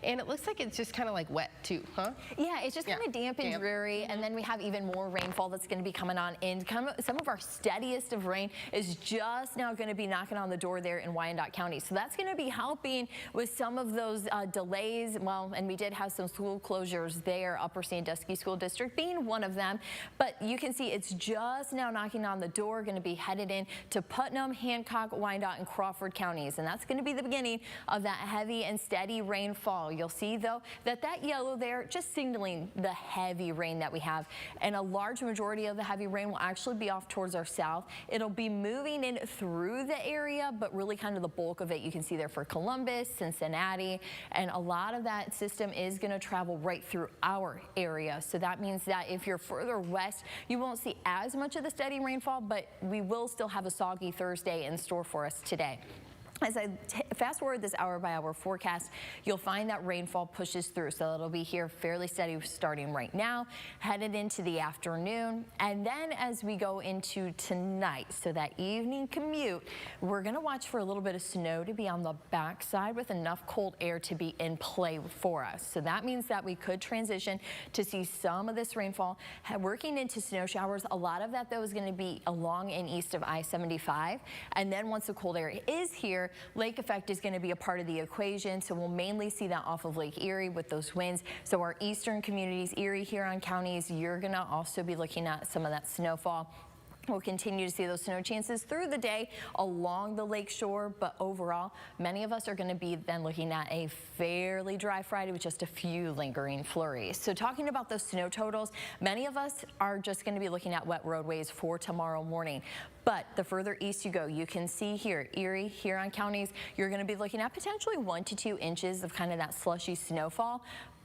And it looks like it's just kind of like wet too, huh? Yeah, it's just kind of damp and dreary, and then we have even more rainfall that's going to be coming on in. Some of our steadiest of rain is just now going to be knocking on the door there in Wyandotte County. So that's going to be helping with some of those delays. Well, and we did have some school closures there, Upper Sandusky School District being one of them. But you can see it's just now knocking on the door, going to be headed in to Putnam, Hancock, Wyandotte, and Crawford counties. And that's going to be the beginning of that heavy and steady rainfall. You'll see, though, that yellow there just signaling the heavy rain that we have. And a large majority of the heavy rain will actually be off towards our south. It'll be moving in through the area, but really kind of the bulk of it you can see there for Columbus, Cincinnati, and a lot of that system is going to travel right through our area. So that means that if you're further west, you won't see as much of the steady rainfall, but we will still have a soggy Thursday in store for us today. As I fast forward this hour-by-hour forecast, you'll find that rainfall pushes through, so it'll be here fairly steady starting right now, headed into the afternoon, and then as we go into tonight, so that evening commute, we're going to watch for a little bit of snow to be on the backside with enough cold air to be in play for us. So that means that we could transition to see some of this rainfall working into snow showers. A lot of that, though, is going to be along and east of I-75, and then once the cold air is here, lake effect is going to be a part of the equation, so we'll mainly see that off of Lake Erie with those winds. So our eastern communities, Erie, Huron counties, you're going to also be looking at some of that snowfall. We'll continue to see those snow chances through the day along the lake shore, but overall, many of us are going to be then looking at a fairly dry Friday with just a few lingering flurries. So talking about those snow totals, many of us are just going to be looking at wet roadways for tomorrow morning. But the further east you go, you can see here, Erie, Huron counties, you're going to be looking at potentially 1 to 2 inches of kind of that slushy snowfall.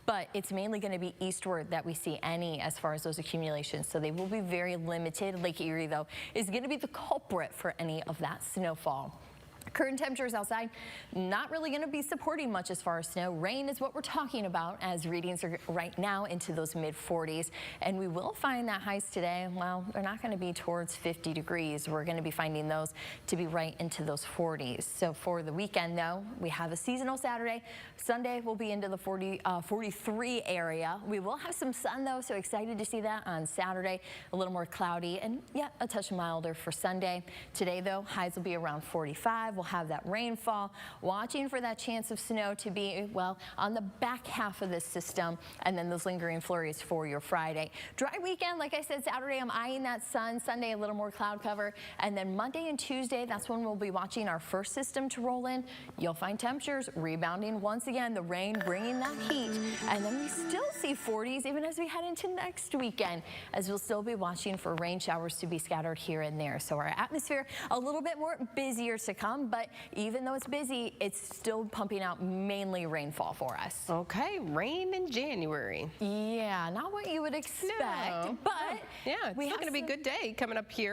But it's mainly going to be eastward that we see any as far as those accumulations. So they will be very limited. Lake Erie, though, is going to be the culprit for any of that snowfall. Current temperatures outside not really going to be supporting much as far as snow. Rain is what we're talking about, as readings are right now into those mid-40s. And we will find that highs today, well, they're not going to be towards 50 degrees. We're going to be finding those to be right into those 40s. So for the weekend, though, we have a seasonal Saturday. Sunday will be into the 43 area. We will have some sun, though, so excited to see that on Saturday. A little more cloudy and, yeah, a touch milder for Sunday. Today, though, highs will be around 45. We'll have that rainfall, watching for that chance of snow to be, well, on the back half of this system, and then those lingering flurries for your Friday. Dry weekend, like I said, Saturday I'm eyeing that sun. Sunday a little more cloud cover, and then Monday and Tuesday, that's when we'll be watching our first system to roll in. You'll find temperatures rebounding once again, the rain bringing that heat, and then we still see 40s even as we head into next weekend, as we'll still be watching for rain showers to be scattered here and there. So our atmosphere a little bit more busier to come, but even though it's busy, it's still pumping out mainly rainfall for us. Okay, rain in January. Yeah, not what you would expect, No. but yeah, it's still going to be a good day coming up here.